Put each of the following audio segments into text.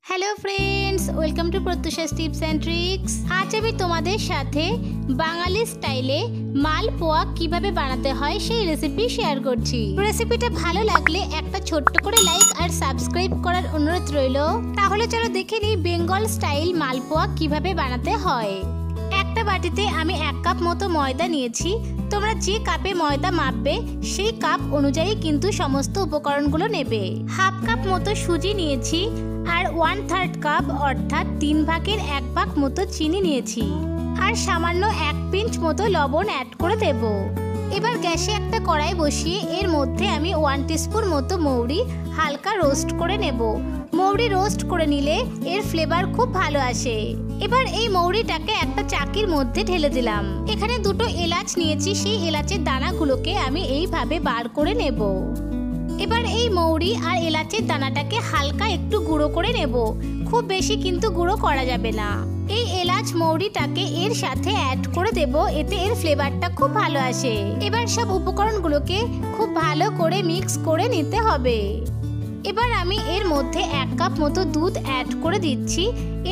Hello friends, welcome to Pratyusha's tips and tricks. আজ আমি তোমাদের সাথে বাঙালি স্টাইলে মালপোয়া কিভাবে বানাতে হয় সেই রেসিপি শেয়ার করছি। রেসিপিটা ভালো লাগলে একটা ছোট্ট করে লাইক আর সাবস্ক্রাইব করার অনুরোধ রইল। তাহলে চলো দেখে নিই বেঙ্গল স্টাইল মালপোয়া কিভাবে বানাতে হয়। একটা বাটিতে আমি 1 কাপ মতো ময়দা নিয়েছি। তোমরা যে কাপে ময়দা মাপবে সেই কাপ অনুযায়ী কিন্তু সমস্ত উপকরণগুলো নেবে। 1/2 কাপ মতো সুজি নিয়েছি আর 1/3 কাপ অর্থাৎ 3 ভাগের 1 ভাগ মতো চিনি নিয়েছি আর সামান্য 1 পিঞ্চ মতো লবণ অ্যাড করে দেব। এবার গ্যাসে একটা কড়াই বসিয়ে এর মধ্যে আমি 1 টিস্পুন মতো মৌরি হালকা রোস্ট করে নেব। মৌরি রোস্ট করে নিলে এর ফ্লেভার খুব ভালো আসে। এবার এই মৌরিটাকে একটা চাকির মধ্যে ঢেলে দিলাম। এখানে 2টো এলাচ নিয়েছি, সেই এলাচের দানাগুলোকে আমি এইভাবে বার করে নেব। এবার এই মৌরি আর এলাচের দানাটাকে হালকা একটু গুঁড়ো করে নেব, খুব বেশি কিন্তু গুঁড়ো করা যাবে না। এই এলাচ মৌরিটাকে এর সাথে অ্যাড করে দেব, এতে এর ফ্লেভারটা খুব ভালো আসে। এবার সব উপকরণগুলোকে খুব ভালো করে মিক্স করে নিতে হবে। এবার আমি এর মধ্যে 1 কাপ মতো দুধ অ্যাড করে দিচ্ছি।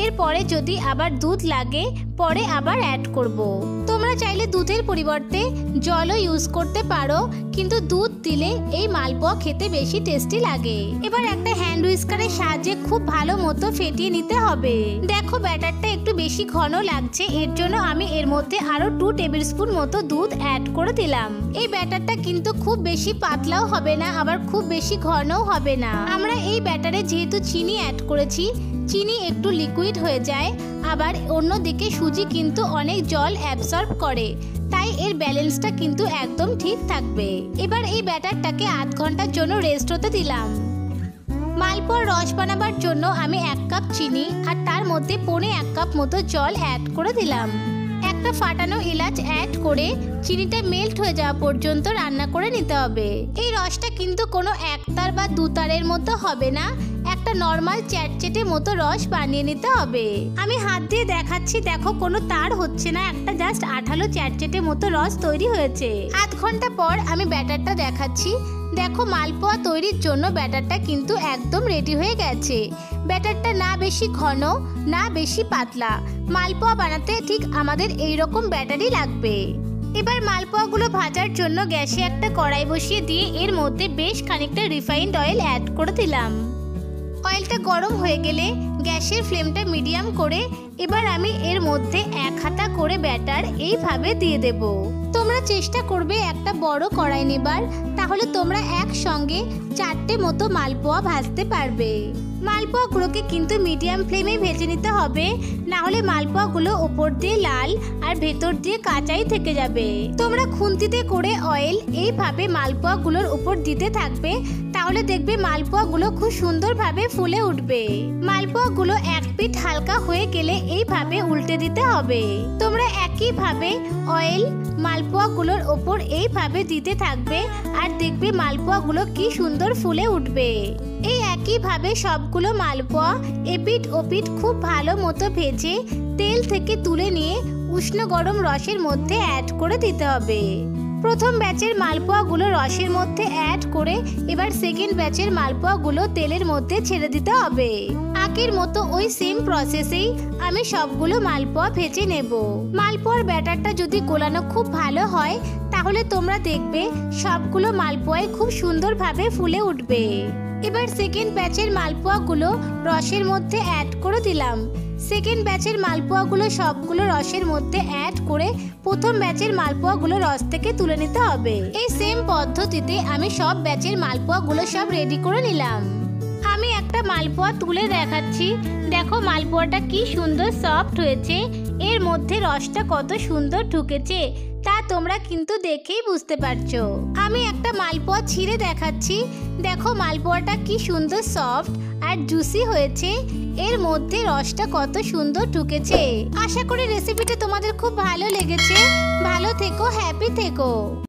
এরপরে যদি আবার দুধ লাগে পরে আবার অ্যাড করব। তোমরা চাইলে দুধের পরিবর্তে জলও ইউজ করতে পারো, কিন্তু দুধ দিলে এই মালপোয়া খেতে বেশি টেস্টি লাগে। এবার একটা হ্যান্ড হুইস্কারের সাহায্যে খুব ভালো মতো ফেটিয়ে নিতে হবে। দেখো ব্যাটারটা একটু বেশি ঘন লাগছে, এর জন্য আমি এর মধ্যে আরো 2 টেবিল স্পুন মতো দুধ অ্যাড করে দিলাম। এই ব্যাটারটা কিন্তু খুব বেশি পাতলাও হবে না, আবার খুব বেশি ঘনও হবে না। আমরা এই ব্যাটারে যেহেতু চিনি অ্যাড করেছি, চিনি একটু লিকুইড হয়ে যায়, আবার অন্যদিকে সুজি কিন্তু অনেক জল অ্যাবসর্ব করে, তাই এর ব্যালেন্সটা কিন্তু একদম ঠিক থাকবে। এবার এই ব্যাটারটাকে আধ ঘন্টার জন্য রেস্ট হতে দিলাম। মালপোয়ার রস বানাবার জন্য আমি 1 কাপ চিনি আর তার মধ্যে 1.25 কাপ মতো জল অ্যাড করে দিলাম। একটা ফাটানো এলাচ অ্যাড করে চিনিটা মেল্ট হয়ে যাওয়া পর্যন্ত রান্না করে নিতে হবে। এই রসটা কিন্তু কোনো 1 তার বা 2 তারের মতো হবে না, একটা নর্মাল চ্যাটচেটে মতো রস বানিয়ে নিতে হবে। আমি হাত দিয়ে দেখাচ্ছি, দেখো কোনো তার হচ্ছে না, একটা জাস্ট আঠালো চ্যাটচেটে মতো রস তৈরি হয়েছে। আধ ঘন্টা পর আমি ব্যাটারটা দেখাচ্ছি। দেখো মালপোয়া তৈরির জন্য ব্যাটারটা কিন্তু একদম রেডি হয়ে গেছে। ব্যাটারটা না বেশি ঘন না বেশি পাতলা, মালপোয়া বানাতে ঠিক আমাদের এইরকম ব্যাটারই লাগবে। এবার মালপোয়াগুলো ভাজার জন্য গ্যাসে একটা কড়াই বসিয়ে দিয়ে এর মধ্যে বেশ খানিকটা রিফাইন্ড অয়েল অ্যাড করে দিলাম। অয়েলটা গরম হয়ে গেলে গ্যাসের ফ্লেমটা মিডিয়াম করে এবার আমি এর মধ্যে 1 হাতা করে ব্যাটার এইভাবে দিয়ে দেব। তোমরা চেষ্টা করবে একটা বড় কড়াই নেবার, তাহলে তোমরা একসঙ্গে 4টে মতো মালপোয়া ভাজতে পারবে। মালপোয়াগুলোকে কিন্তু মিডিয়াম ফ্লেমে ভেজে নিতে হবে, না হলে মালপোয়াগুলো ওপর দিয়ে লাল আর ভেতর দিয়ে কাঁচাই থেকে যাবে। তোমরা খুন্তিতে করে অয়েল এইভাবে মালপোয়াগুলোর উপর দিতে থাকবে, তাহলে দেখবে মালপোয়াগুলো খুব সুন্দরভাবে ফুলে উঠবে। মালপোয়াগুলো এক পিঠ হালকা হয়ে গেলে এইভাবে উল্টে দিতে হবে। তোমরা একইভাবে অয়েল মালপোয়াগুলোর ওপর এইভাবে দিতে থাকবে আর দেখবে মালপোয়াগুলো কি সুন্দর ফুলে উঠবে। এই একইভাবে সবগুলো মালপোয়া এপিঠ ওপিঠ খুব ভালো মতো ভেজে তেল থেকে তুলে নিয়ে উষ্ণ গরম রসের মধ্যে অ্যাড করে দিতে হবে। প্রথম ব্যাচের মালপোয়াগুলো রসের মধ্যে অ্যাড করে এবার সেকেন্ড ব্যাচের মালপোয়াগুলো তেলের মধ্যে ছেড়ে দিতে হবে। আগের মতো ওই সেম প্রসেসেই আমি সবগুলো মালপোয়া ভেজে নেব। মালপোয়ার ব্যাটারটা যদি গোলানো খুব ভালো হয় তাহলে তোমরা দেখবে সবগুলো মালপোয়াই খুব সুন্দরভাবে ফুলে উঠবে। এবার সেকেন্ড ব্যাচের মালপোয়াগুলো রসের মধ্যে অ্যাড করে দিলাম। সেকেন্ড ব্যাচের মালপোয়াগুলো সবগুলো রসের মধ্যে অ্যাড করে প্রথম ব্যাচের মালপোয়াগুলো রস থেকে তুলে নিতে হবে। এই সেম পদ্ধতিতে আমি সব ব্যাচের মালপোয়াগুলো সব রেডি করে নিলাম। আমি একটা মালপোয়া তুলে দেখাচ্ছি, দেখো মালপোয়াটা কি সুন্দর সফট হয়েছে, এর মধ্যে রসটা কত সুন্দর ঢুকেছে তা তোমরা কিন্তু দেখেই বুঝতে পারছো। আমি একটা মালপোয়া ছিঁড়ে দেখাচ্ছি, দেখো মালপোয়াটা কি সুন্দর সফট আর জুসি হয়েছে, এর মধ্যে রসটা কত সুন্দর ঢুকেছে। আশা করি রেসিপিটা তোমাদের খুব ভালো লেগেছে। ভালো থেকো, হ্যাপি থেকো।